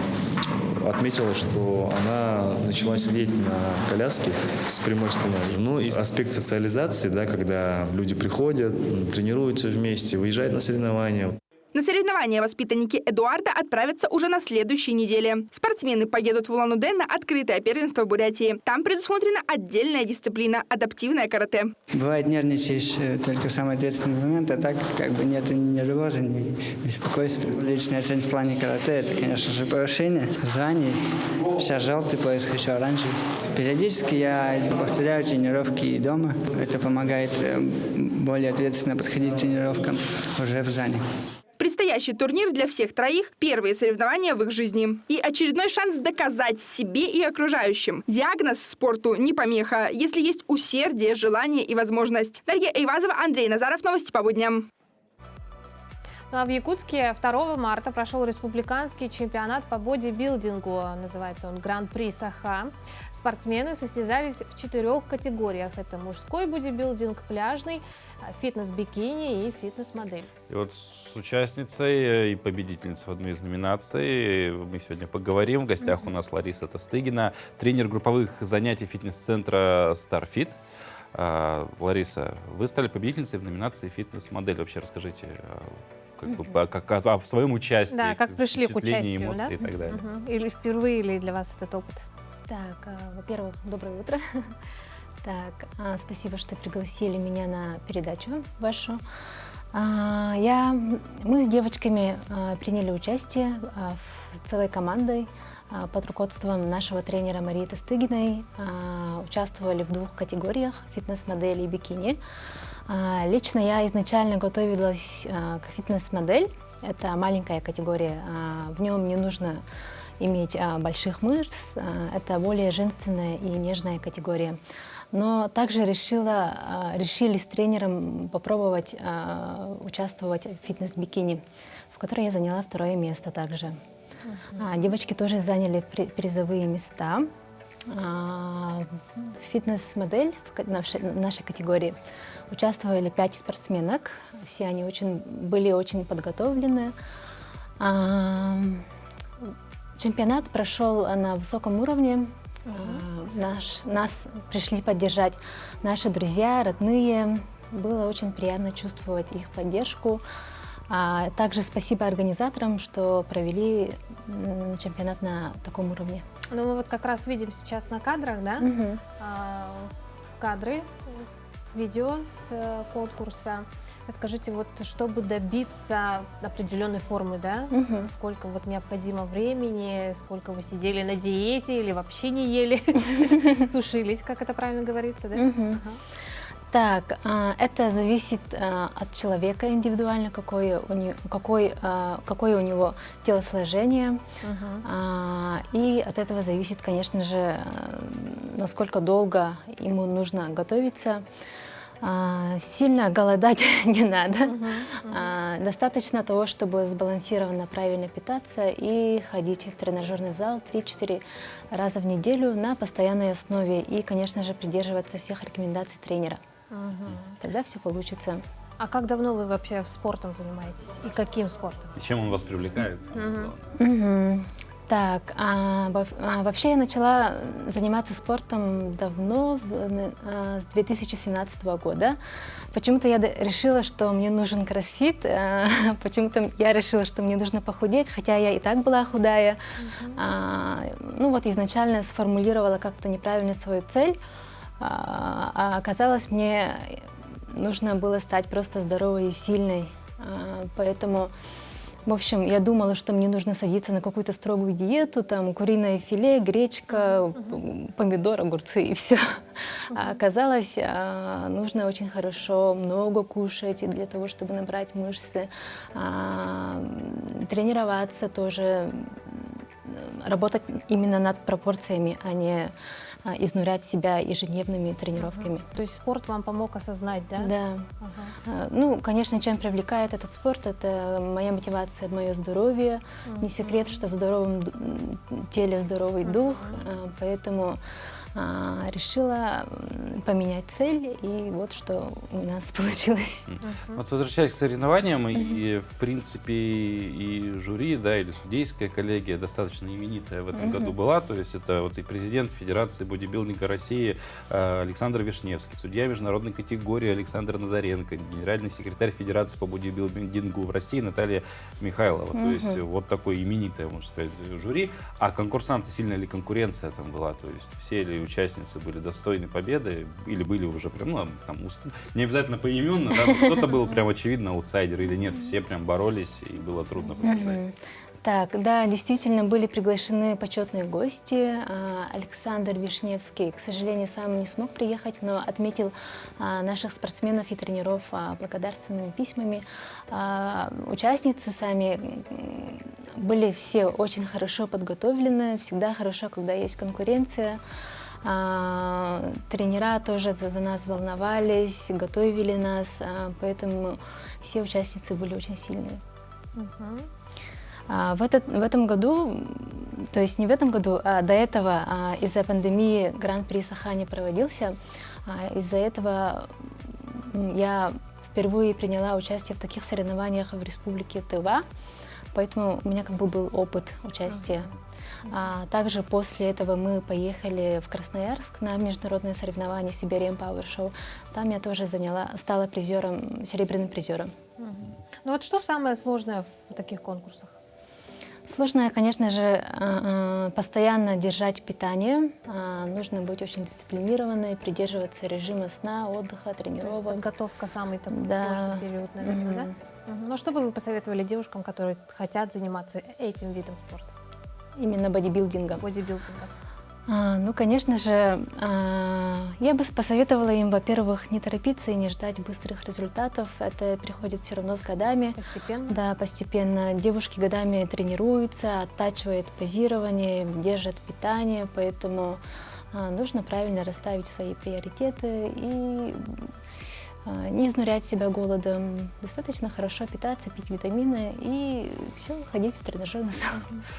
отметила, что она начала сидеть на коляске с прямой спиной. Ну и аспект социализации, когда люди приходят, тренируются вместе, выезжают на соревнования. На соревнования воспитанники Эдуарда отправятся уже на следующей неделе. Спортсмены поедут в Улан-Удэ на открытое первенство в Бурятии. Там предусмотрена отдельная дисциплина – адаптивное карате. Бывает, нервничаешь только в самый ответственный момент, а так нет ни нервоза, ни беспокойства. Личная цель в плане карате – это, конечно же, повышение званий. Сейчас желтый пояс, хочу оранжевый. Периодически я повторяю тренировки и дома. Это помогает более ответственно подходить к тренировкам уже в зале. Предстоящий турнир для всех 3 – первые соревнования в их жизни. И очередной шанс доказать себе и окружающим. Диагноз спорту не помеха, если есть усердие, желание и возможность. Дарья Айвазова, Андрей Назаров. Новости по будням. Ну а в Якутске 2 марта прошел республиканский чемпионат по бодибилдингу. Называется он Гран-при Саха. Спортсмены состязались в 4 категориях. Это мужской бодибилдинг, пляжный, фитнес-бикини и фитнес-модель. И с участницей и победительницей в одной из номинаций мы сегодня поговорим. В гостях у нас Лариса Тостыгина, тренер групповых занятий фитнес-центра StarFit. Лариса, вы стали победительницей в номинации «Фитнес-модель». Вообще расскажите о своем участии. Да, как пришли к участию, эмоции, и так далее. Или впервые, или для вас этот опыт? Так, во-первых, доброе утро. Так, спасибо, что пригласили меня на передачу вашу. Мы с девочками приняли участие целой командой под руководством нашего тренера Марии Тастыгиной участвовали в 2 категориях – фитнес-модель и бикини. Лично я изначально готовилась к фитнес-модель. Это маленькая категория, в нем не нужно иметь больших мышц, это более женственная и нежная категория. Но также решили с тренером попробовать участвовать в фитнес-бикини, в которой я заняла 2-е место также. Девочки тоже заняли призовые места. Фитнес-модель в нашей категории участвовали 5 спортсменок. Все они были очень подготовлены. Чемпионат прошел на высоком уровне. Нас пришли поддержать наши друзья, родные. Было очень приятно чувствовать их поддержку. Также спасибо организаторам, что провели чемпионат на таком уровне. Ну, мы вот как раз видим сейчас на кадрах, да, кадры, видео с конкурса. Скажите, вот чтобы добиться определенной формы, да, сколько вот необходимо времени, сколько вы сидели на диете или вообще не ели, сушились, как это правильно говорится, да? Так, это зависит от человека индивидуально, какое у него телосложение. И от этого зависит, конечно же, насколько долго ему нужно готовиться. Сильно голодать не надо. Достаточно того, чтобы сбалансированно правильно питаться и ходить в тренажерный зал 3-4 раза в неделю на постоянной основе. И, конечно же, придерживаться всех рекомендаций тренера. Тогда все получится. А как давно вы вообще спортом занимаетесь? И каким спортом? И чем он вас привлекает? Так, вообще я начала заниматься спортом давно, с 2017 года. Почему-то я решила, что мне нужен кроссфит, почему-то я решила, что мне нужно похудеть, хотя я и так была худая. Ну вот изначально сформулировала как-то неправильно свою цель, а оказалось, мне нужно было стать просто здоровой и сильной, поэтому... В общем, я думала, что мне нужно садиться на какую-то строгую диету, там куриное филе, гречка, помидор, огурцы и все. А оказалось, нужно очень хорошо много кушать для того, чтобы набрать мышцы, тренироваться тоже, работать именно над пропорциями, а не изнурять себя ежедневными тренировками. То есть спорт вам помог осознать, да? Да. Ну, конечно, чем привлекает этот спорт, это моя мотивация, мое здоровье. Не секрет, что в здоровом теле здоровый дух, поэтому решила поменять цель, и вот что у нас получилось. Вот возвращаясь к соревнованиям, и в принципе и жюри, да, или судейская коллегия достаточно именитая в этом году была, то есть это вот и президент Федерации бодибилдинга России Александр Вишневский, судья международной категории Александр Назаренко, генеральный секретарь Федерации по бодибилдингу в России Наталья Михайлова, то есть вот такое именитое, можно сказать, жюри. А конкурсанты, сильная ли конкуренция там была, то есть все ли участницы были достойны победы или были уже прям, ну, там, не обязательно поименно, да, кто-то был прям очевидно аутсайдер или нет, все прям боролись и было трудно побеждать. Так, да, действительно были приглашены почетные гости. Александр Вишневский, к сожалению, сам не смог приехать, но отметил наших спортсменов и тренеров благодарственными письмами. Участницы сами были все очень хорошо подготовлены, всегда хорошо, когда есть конкуренция. Тренера тоже за нас волновались, готовили нас, поэтому все участницы были очень сильные. В этом году, то есть не в этом году, а до этого из-за пандемии Гран-при Саха не проводился. Из-за этого я впервые приняла участие в таких соревнованиях в Республике Тыва, поэтому у меня как бы был опыт участия. Также после этого мы поехали в Красноярск на международные соревнования Siberian Power Show. Там я тоже стала призером, серебряным призером. Ну вот что самое сложное в таких конкурсах? Сложно, конечно же, постоянно держать питание. Нужно быть очень дисциплинированной, придерживаться режима сна, отдыха, тренировок. Подготовка самый такой сложный период, наверное, да? Ну что бы вы посоветовали девушкам, которые хотят заниматься этим видом спорта? именно бодибилдинга. Бодибилдинга. Ну, конечно же, я бы посоветовала им, во-первых, не торопиться и не ждать быстрых результатов. Это приходит все равно с годами. Постепенно? Да, постепенно. Девушки годами тренируются, оттачивают позирование, держат питание, поэтому нужно правильно расставить свои приоритеты и не изнурять себя голодом, достаточно хорошо питаться, пить витамины и все, ходить в тренажерный зал.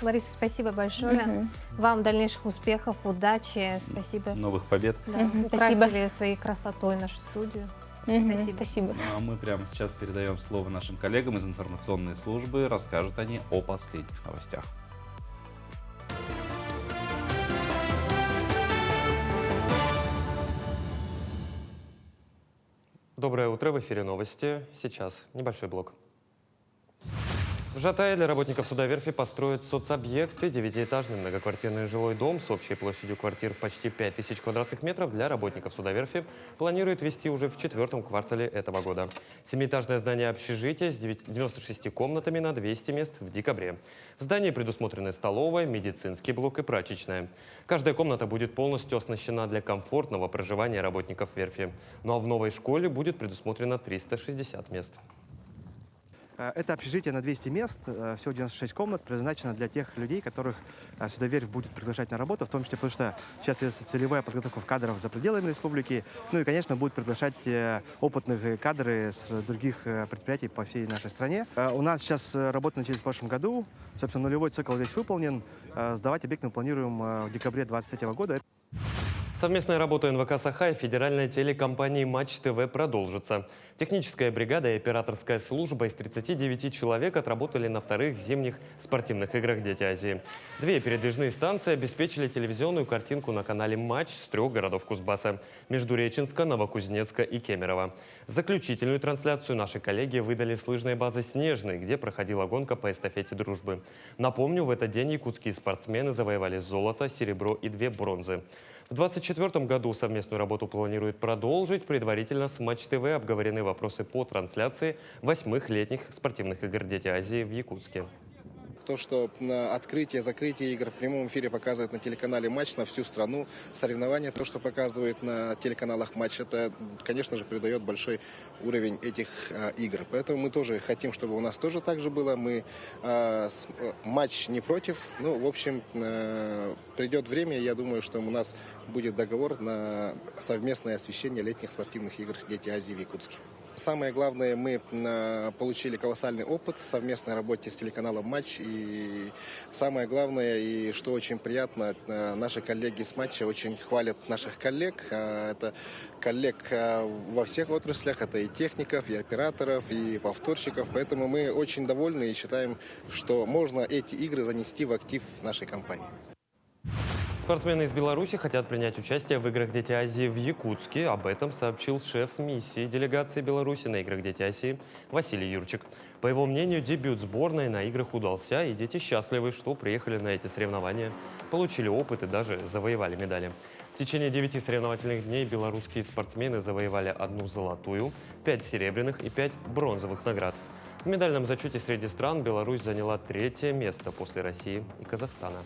Лариса, спасибо большое. Вам дальнейших успехов, удачи, спасибо. Новых побед. Да, украсили своей красотой нашу студию. Спасибо. Спасибо. Ну, а мы прямо сейчас передаем слово нашим коллегам из информационной службы. Расскажут они о последних новостях. Доброе утро, в эфире новости. Сейчас небольшой блок. В Жатае для работников судоверфи построят соцобъекты. 9-этажный многоквартирный жилой дом с общей площадью квартир в почти 5000 квадратных метров для работников судоверфи планируют ввести уже в 4-м квартале этого года. 7-этажное здание общежития с 96 комнатами на 200 мест в декабре. В здании предусмотрены столовая, медицинский блок и прачечная. Каждая комната будет полностью оснащена для комфортного проживания работников верфи. Ну а в новой школе будет предусмотрено 360 мест. Это общежитие на 200 мест, всего 96 комнат, предназначено для тех людей, которых судоверфь будет приглашать на работу, в том числе потому, что сейчас ведется целевая подготовка кадров за пределами республики. Ну и, конечно, будет приглашать опытных кадры с других предприятий по всей нашей стране. У нас сейчас работа началась в прошлом году, собственно, нулевой цикл весь выполнен. Сдавать объект мы планируем в декабре 2023 года. Совместная работа НВК «Саха» и федеральной телекомпании «Матч ТВ» продолжится. Техническая бригада и операторская служба из 39 человек отработали на вторых зимних спортивных играх «Дети Азии». 2 передвижные станции обеспечили телевизионную картинку на канале «Матч» с 3 городов Кузбасса – Междуреченска, Новокузнецка и Кемерово. Заключительную трансляцию наши коллеги выдали с лыжной базы «Снежный», где проходила гонка по эстафете дружбы. Напомню, в этот день якутские спортсмены завоевали золото, серебро и 2 бронзы. В 2024 году совместную работу планируют продолжить. Предварительно с Матч ТВ обговорены вопросы по трансляции 8-х летних спортивных игр «Дети Азии» в Якутске. То, что на открытие-закрытие игр в прямом эфире показывают на телеканале «Матч» на всю страну, соревнования, то, что показывают на телеканалах «Матч», это, конечно же, придает большой уровень этих игр. Поэтому мы тоже хотим, чтобы у нас тоже так же было. Мы «Матч» не против. Ну, в общем, придет время, я думаю, что у нас будет договор на совместное освещение летних спортивных игр «Дети Азии» в Якутске. Самое главное, мы получили колоссальный опыт в совместной работе с телеканалом «Матч». И самое главное, и что очень приятно, наши коллеги с «Матча» очень хвалят наших коллег. Это коллег во всех отраслях, это и техников, и операторов, и повторщиков. Поэтому мы очень довольны и считаем, что можно эти игры занести в актив нашей компании. Спортсмены из Беларуси хотят принять участие в играх «Дети Азии» в Якутске. Об этом сообщил шеф миссии делегации Беларуси на играх «Дети Азии» Василий Юрчик. По его мнению, дебют сборной на играх удался, и дети счастливы, что приехали на эти соревнования, получили опыт и даже завоевали медали. В течение 9 соревновательных дней белорусские спортсмены завоевали 1 золотую, 5 серебряных и 5 бронзовых наград. В медальном зачете среди стран Беларусь заняла 3-е место после России и Казахстана.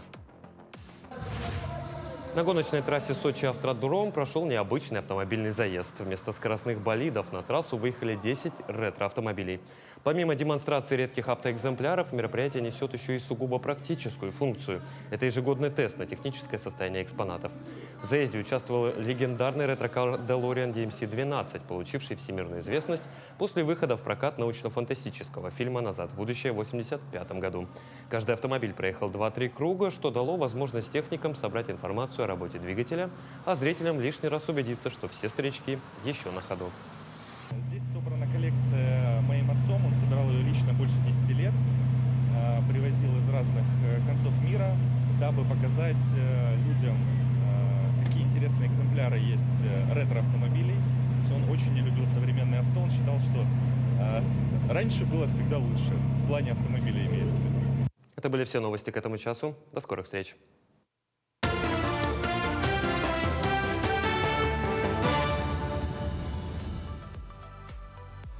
На гоночной трассе Сочи-Автодром прошел необычный автомобильный заезд. Вместо скоростных болидов на трассу выехали 10 ретро-автомобилей. Помимо демонстрации редких автоэкземпляров, мероприятие несет еще и сугубо практическую функцию. Это ежегодный тест на техническое состояние экспонатов. В заезде участвовал легендарный ретро-кар DeLorean DMC-12, получивший всемирную известность после выхода в прокат научно-фантастического фильма «Назад в будущее» в 1985 году. Каждый автомобиль проехал 2-3 круга, что дало возможность техникам собрать информацию о работе двигателя, а зрителям лишний раз убедиться, что все старички еще на ходу. Здесь собрана коллекция моим отцом, он собирал ее лично больше 10 лет, привозил из разных концов мира, дабы показать людям, какие интересные экземпляры есть ретро-автомобилей. Он очень не любил современные авто, он считал, что раньше было всегда лучше, в плане автомобилей имеется в виду. Это были все новости к этому часу. До скорых встреч!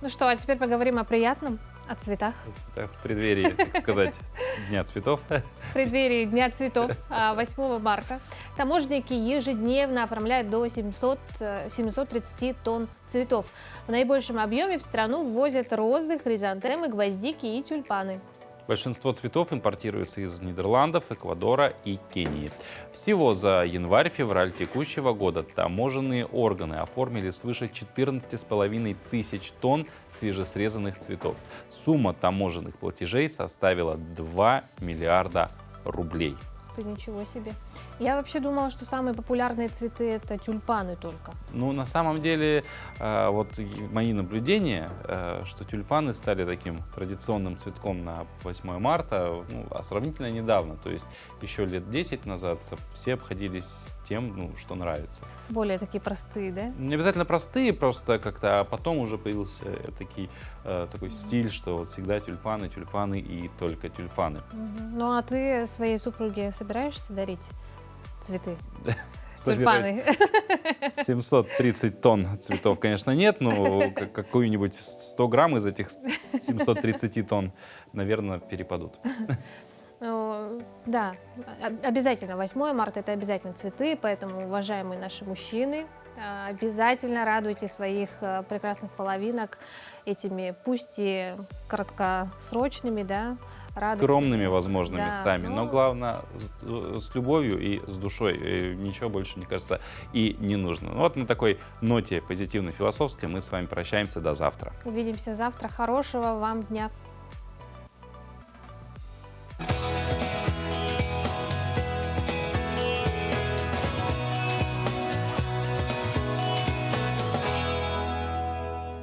Ну что, а теперь поговорим о приятном. О цветах. В преддверии, так сказать, Дня цветов. В преддверии Дня цветов 8 марта таможенники ежедневно оформляют до 730 тонн цветов. В наибольшем объеме в страну ввозят розы, хризантемы, гвоздики и тюльпаны. Большинство цветов импортируется из Нидерландов, Эквадора и Кении. Всего за январь-февраль текущего года таможенные органы оформили свыше 14,5 тысяч тонн свежесрезанных цветов. Сумма таможенных платежей составила 2 миллиарда рублей. Ты ничего себе. Я вообще думала, что самые популярные цветы — это тюльпаны только. Ну, на самом деле, вот мои наблюдения, что тюльпаны стали таким традиционным цветком на 8 марта, сравнительно недавно. То есть еще лет 10 назад все обходились тем, что нравится. Более такие простые, да? Не обязательно простые, просто как-то, а потом уже появился такой стиль, что вот всегда тюльпаны, тюльпаны и только тюльпаны. Ну, а ты своей супруге собираешься дарить цветы? Тюльпаны. 730 тонн цветов, конечно, нет, но какую-нибудь 100 грамм из этих 730 тонн, наверное, перепадут. Да, обязательно 8 марта — это обязательно цветы, поэтому, уважаемые наши мужчины, обязательно радуйте своих прекрасных половинок этими, пусть и краткосрочными, да, радостями. Скромными, возможно, да, местами, но главное с любовью и с душой. Ничего больше, мне кажется, и не нужно. Вот на такой ноте позитивно-философской мы с вами прощаемся до завтра. Увидимся завтра. Хорошего вам дня.